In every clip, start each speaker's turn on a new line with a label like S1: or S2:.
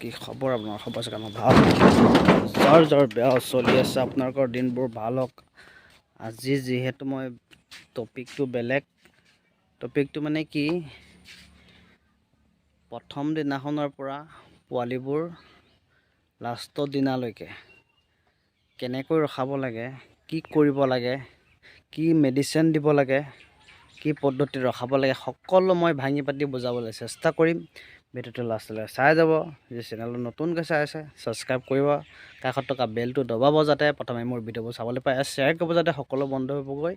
S1: কি খবৰ আপোনাৰ? খবৰ চাগে ভাল। জ্বৰ বেয়া চলি আছে, আপোনালোকৰ দিনবোৰ ভাল হওক। আজি যিহেতু মই টপিকটো বেলেগ, টপিকটো মানে কি, প্ৰথম দিনাখনৰ পৰা পোৱালিবোৰ লাষ্টৰ দিনালৈকে কেনেকৈ ৰখাব লাগে, কি কৰিব লাগে, কি মেডিচিন দিব লাগে, কি পদ্ধতিত ৰখাব লাগে, সকলো মই ভাঙি পাতি বুজাবলৈ চেষ্টা কৰিম। ভিডিঅ'টো লাষ্টলৈ চাই যাব। যদি চেনেলটো নতুনকৈ চাই আছে ছাবস্ক্ৰাইব কৰিব, কাষত থকা বেলটো দবাব যাতে প্ৰথমে মোৰ ভিডিঅ'বোৰ চাবলৈ পায়, শ্বেয়াৰ কৰিব যাতে সকলো বন্ধুবৰ্গই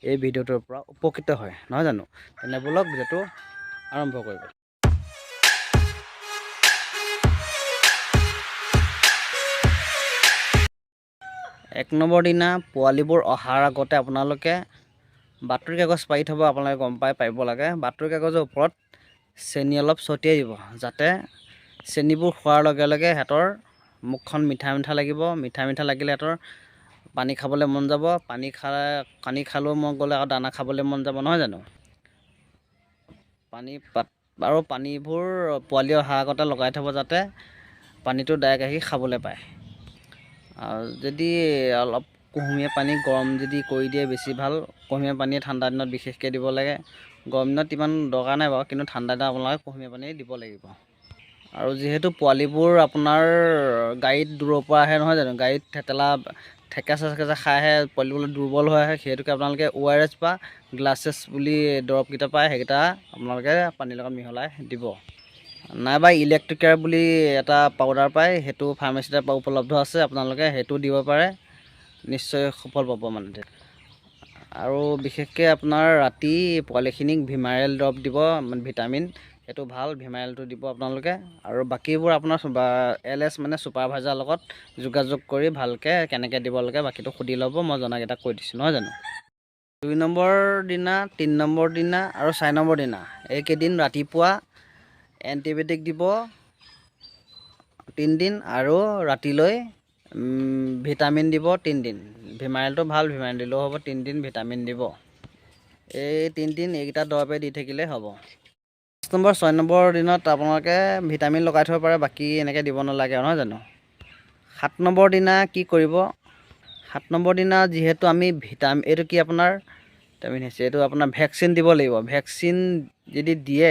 S1: এই ভিডিঅ'টোৰ পৰা উপকৃত হয়, নহয় জানো? তেনে বলক ভিডিঅ'টো আৰম্ভ কৰিব। এক নম্বৰ দিনা পোৱালিবোৰ অহাৰ আগতে আপোনালোকে বাতৰি কাগজ পাৰি থ'ব। আপোনালোকে গম পাৰিব লাগে, বাতৰি কাগজৰ ওপৰত চেনি অলপ ছটিয়াই দিব, যাতে চেনিবোৰ খোৱাৰ লগে লগে সিহঁতৰ মুখখন মিঠা মিঠা লাগিব। মিঠা মিঠা লাগিলে সিহঁতৰ পানী খাবলৈ মন যাব। পানী খালেও মন গ'লে আকৌ দানা খাবলৈ মন যাব, নহয় জানো? আৰু পানীবোৰ পোৱালি অহাৰ আগতে লগাই থ'ব, যাতে পানীটো ডাইৰেক্ট আহি খাবলৈ পায়। আৰু যদি অলপ কুহুমীয়া পানী গৰম যদি কৰি দিয়ে বেছি ভাল। কুহুমীয়া পানী ঠাণ্ডা দিনত বিশেষকৈ দিব লাগে। গৰম দিনত ইমান দৰকাৰ নাই বাৰু, কিন্তু ঠাণ্ডা দিনত আপোনালোকে কুহুমীয়া পানী দিব লাগিব। আৰু যিহেতু পোৱালিবোৰ আপোনাৰ গাড়ীত দূৰৰ পৰা আহে, নহয় জানো? গাড়ীত ঠেকেচা খাই আহে, পোৱালিবোৰ দুৰ্বল হৈ আহে। সেইটোকে আপোনালোকে ORS বা গ্লাছেছ বুলি দৰৱকেইটা পায়, সেইকেইটা আপোনালোকে পানীৰ লগত মিহলাই দিব। নাইবা ইলেক্ট্ৰিকেয়াৰ বুলি এটা পাউডাৰ পায়, সেইটো ফাৰ্মাচীতে উপলব্ধ আছে, আপোনালোকে সেইটো দিব পাৰে, নিশ্চয় সফল পাব মানে। আৰু বিশেষকৈ আপোনাৰ ৰাতি পোৱালিখিনিক ভিমাৰেল দৰৱ দিব, ভিটামিন, সেইটো ভাল, ভিমাৰেলটো দিব আপোনালোকে। আৰু বাকীবোৰ আপোনাৰ LS মানে ছুপাৰভাইজাৰৰ লগত যোগাযোগ কৰি ভালকৈ কেনেকৈ দিব লাগে বাকীটো সুধি ল'ব, মই জনাকেইটা কৈ দিছোঁ, নহয় জানো? 2 নম্বৰ দিনা, 3 নম্বৰ দিনা আৰু 4 নম্বৰ দিনা এইকেইদিন ৰাতিপুৱা এণ্টিবায়'টিক দিব 3 দিন, আৰু ৰাতিলৈ ভিটামিন দিব 3 দিন। ভিমাৰেলটো ভাল, ভিমাৰেল দিলেও হ'ব, 3 দিন ভিটামিন দিব। এই 3 দিন এইকেইটা দৰৱে দি থাকিলে হ'ব। 5 নম্বৰ 6 নম্বৰ দিনত আপোনালোকে ভিটামিন লগাই থ'ব পাৰে, বাকী এনেকৈ দিব নালাগে, নহয় জানো? 7 নম্বৰ দিনা কি কৰিব? 7 নম্বৰ দিনা যিহেতু আমি এইটো কি আপোনাৰ ভিটামিন হৈছে, এইটো আপোনাৰ ভেকচিন দিব লাগিব। ভেকচিন যদি দিয়ে,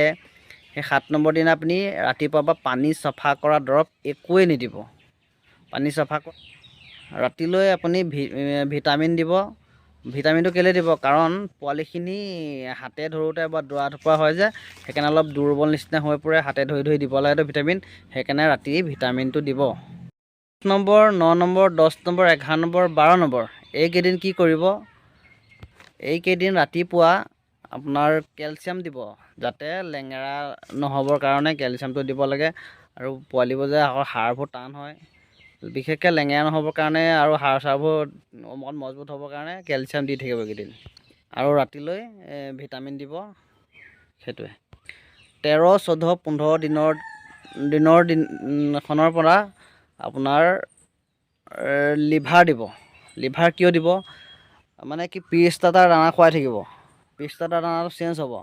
S1: সেই 7 নম্বৰ দিনা আপুনি ৰাতিপুৱা পৰা পানী চাফা কৰা দৰৱ একোৱেই নিদিব। পানী চাফা ৰাতিলৈ আপুনি ভিটামিন দিব। ভিটামিনটো কেলৈ দিব? কাৰণ পোৱালিখিনি হাতে ধৰোঁতে বা দৰা ধপৰা হয় যে, সেইকাৰণে অলপ দুৰ্বল নিচিনা হৈ পৰে, হাতে ধৰি ধৰি দিব লাগেতো ভিটামিন, সেইকাৰণে ৰাতি ভিটামিনটো দিব। 8 number 9 number 10 number 11 number 12 number এইকেইদিন কি কৰিব? এইকেইদিন ৰাতিপুৱা আপোনাৰ কেলচিয়াম দিব, যাতে লেঙেৰা নহ'বৰ কাৰণে কেলচিয়ামটো দিব লাগে। আৰু পোৱালিবোৰ যে আকৌ হাড়বোৰ টান হয়, বিশেষকৈ লেঙেৰা নহ'বৰ কাৰণে আৰু হাড় চাৰবোৰ অকণ মজবুত হ'বৰ কাৰণে কেলচিয়াম দি থাকিব এইকেইদিন। আৰু ৰাতিলৈ ভিটামিন দিব, সেইটোৱে। 13, 14, 15 দিনখনৰ পৰা আপোনাৰ লিভাৰ দিব। লিভাৰ কিয় দিব? মানে কি, প্ৰি-ষ্টাৰ্টাৰ দানা খুৱাই থাকিব। প্ৰি-ষ্টাৰ্টাৰ দানাটো চেঞ্জ হ'ব,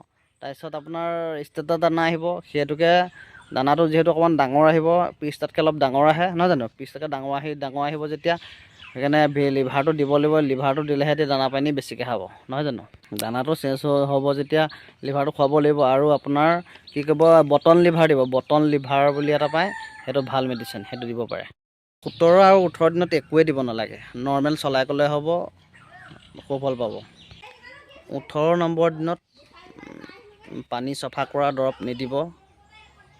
S1: তাৰপিছত আপোনাৰ ষ্টাৰ্টাৰ দানা আহিব। সেইটোকে দানাটো যিহেতু অকণমান ডাঙৰ আহিব, প্ৰি-ষ্টাৰ্টতকৈ অলপ ডাঙৰ আহে, নহয় জানো? প্ৰি-ষ্টাৰ্টতকৈ ডাঙৰ আহিব যেতিয়া, সেইকাৰণে লিভাৰটো দিব লাগিব। লিভাৰটো দিলেহে দানা পানী বেছিকৈ খাব, নহয় জানো? দানাটো চেঞ্জ হ'ব যেতিয়া লিভাৰটো খুৱাব লাগিব। আৰু আপোনাৰ কি কৰিব? বটন লিভাৰ দিব। বটন লিভাৰ বুলি এটা পায়, সেইটো ভাল মেডিচিন, সেইটো দিব পাৰে। 17 আৰু 18 দিনত একোৱেই দিব নালাগে, নৰ্মেল চলাই গ'লে হ'ব, সুফল পাব। 18 নম্বৰ দিনত পানী চাফা কৰা দৰৱ নিদিব।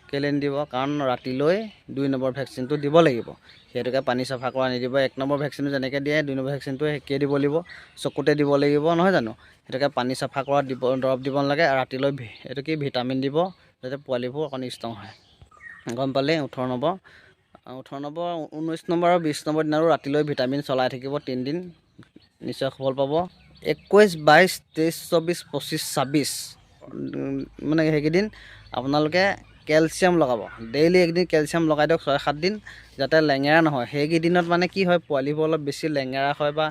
S1: কেলৈ নিদিব? কাৰণ ৰাতিলৈ 2 নম্বৰ ভেকচিনটো দিব লাগিব, সেইটোকে পানী চাফা কৰা নিদিব। 1 নম্বৰ ভেকচিনটো যেনেকৈ দিয়ে 2 নম্বৰ ভেকচিনটো একেই দিব লাগিব, চকুতে দিব লাগিব, নহয় জানো? সেইটোকে পানী চাফা কৰা দৰৱ দিব নালাগে। ৰাতিলৈ এইটো কি, ভিটামিন দিব, যাতে পোৱালিবোৰ অকণ ষ্ট্ৰং হয়, গম পালে? 18 নম্বৰ 19 নম্বৰ আৰু 20 নম্বৰ দিনাৰো ৰাতিলৈ ভিটামিন চলাই থাকিব 3 দিন, নিশ্চয় সফল পাব। 21, 22, 23, 24, 25, 26 মানে সেইকেইদিন আপোনালোকে কেলচিয়াম লগাব। ডেইলি একদিন কেলচিয়াম লগাই দিয়ক 6-7 দিন, যাতে লেঙেৰা নহয়। সেইকেইদিনত মানে কি হয়, পোৱালিবোৰ অলপ বেছি লেঙেৰা হয় বা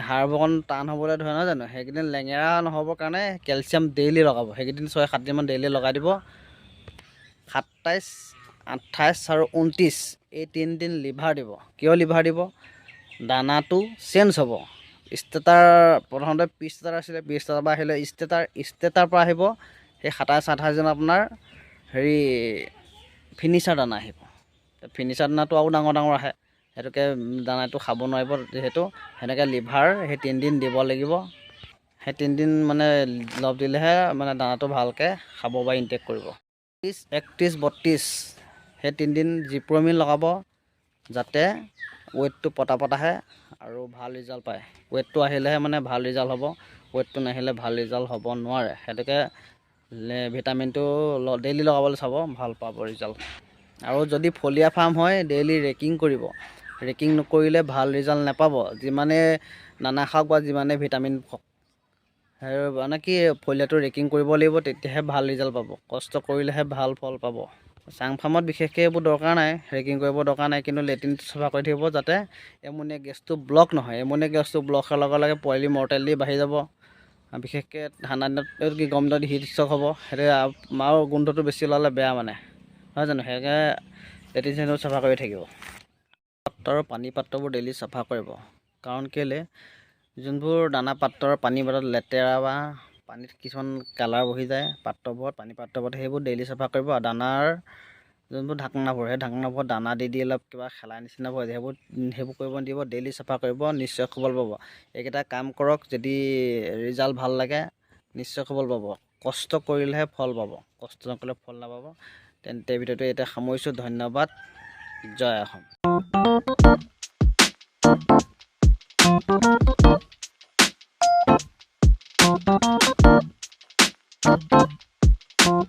S1: হাড়বোৰ অকণ টান হ'বলৈ ধৰে, নহয় জানো? সেইকেইদিন লেঙেৰা নহ'বৰ কাৰণে কেলচিয়াম ডেইলি লগাব। সেইকেইদিন 6-7 দিনমান ডেইলি লগাই দিব। 27, 28 আৰু 29 এই 3 দিন লিভাৰ দিব। কিয় লিভাৰ দিব? দানাটো চেঞ্জ হ'ব। ষ্টেটাৰ প্ৰথমতে পি ষ্টেটাৰ আছিলে, পি ষ্টেটাৰ পৰা আহিলে ষ্টেটাৰ পৰা আহিব সেই 27-28 দিন আপোনাৰ হেৰি ফিনিচাৰ দানা আহিব। ফিনিচাৰ দানাটো আৰু ডাঙৰ ডাঙৰ আহে, সেইটোকে দানাটো খাব নোৱাৰিব। যিহেতু সেনেকৈ লিভাৰ সেই 3 দিন দিব লাগিব। সেই 3 দিন মানে লগ দিলেহে মানে দানাটো ভালকৈ খাব বা ইনটেক কৰিব। 30, 31, 32 সেই 3 দিন জিপ্ৰমিন লগাব, যাতে ৱেটটো পটাপট আহে আৰু ভাল ৰিজাল্ট পায়। ৱেটটো আহিলেহে মানে ভাল ৰিজাল্ট হ'ব, ৱেটটো নাহিলে ভাল ৰিজাল্ট হ'ব নোৱাৰে। সেইটোকে ভিটামিনটো ডেইলি লগাবলৈ চাব, ভাল পাব ৰিজাল্ট। আৰু যদি ফলীয়া ফাৰ্ম হয় ডেইলি ৰেকিং কৰিব। ৰেকিং নকৰিলে ভাল ৰিজাল্ট নাপাব, যিমানে দানা খাওক বা যিমানে ভিটামিন খাওক। সেই মানে কি ফলীয়াটো ৰেকিং কৰিব লাগিব, তেতিয়াহে ভাল ৰিজাল্ট পাব। কষ্ট কৰিলেহে ভাল ফল পাব। চাং ফাৰ্মত বিশেষকৈ এইবোৰ দৰকাৰ নাই, ৰেকিং কৰিব দৰকাৰ নাই, কিন্তু লেট্ৰিনটো চাফা কৰি থাকিব যাতে এমনিয়া গেছটো ব্লক নহয়। এমনিয়া গেছটো ব্লক হোৱাৰ লগে লগে পোৱালি মৰ্টেলিটি বাঢ়ি যাব। বিশেষকৈ ঠাণ্ডা দিনত কি গৰম দিনত হিট ষ্ট্ৰক হ'ব। সেইটো আৰু গোন্ধটো বেছি ওলালে বেয়া মানে, নহয় জানো? সেইকাৰণে লেট্ৰিন চেট্ৰিন চাফা কৰি থাকিব। পাত্ৰ পানী পাত্ৰবোৰ ডেইলি চাফা কৰিব। কাৰণ কেলৈ যোনবোৰ দানা পাত্ৰৰ পানী বটলত লেতেৰা বা পানীত কিছুমান কালাৰ বহি যায় পাত্ৰবোৰত, পানী পাত্ৰবোৰত, সেইবোৰ ডেইলি চাফা কৰিব। আৰু দানাৰ যোনবোৰ ঢাকনাবোৰ, সেই ঢাকনাবোৰত দানা দি অলপ কিবা খেলা নিচিনা হৈ যায়, সেইবোৰ কৰিব নিদিব। ডেইলি চাফা কৰিব, নিশ্চয় সবল পাব। এইকেইটা কাম কৰক, যদি ৰিজাল্ট ভাল লাগে নিশ্চয় সবল পাব। কষ্ট কৰিলেহে ফল পাব, কষ্ট নকৰিলে ফল নাপাব। তেন্তে ভিডিঅ'টো এতিয়া সামৰিছোঁ। ধন্যবাদ। জয় অসম।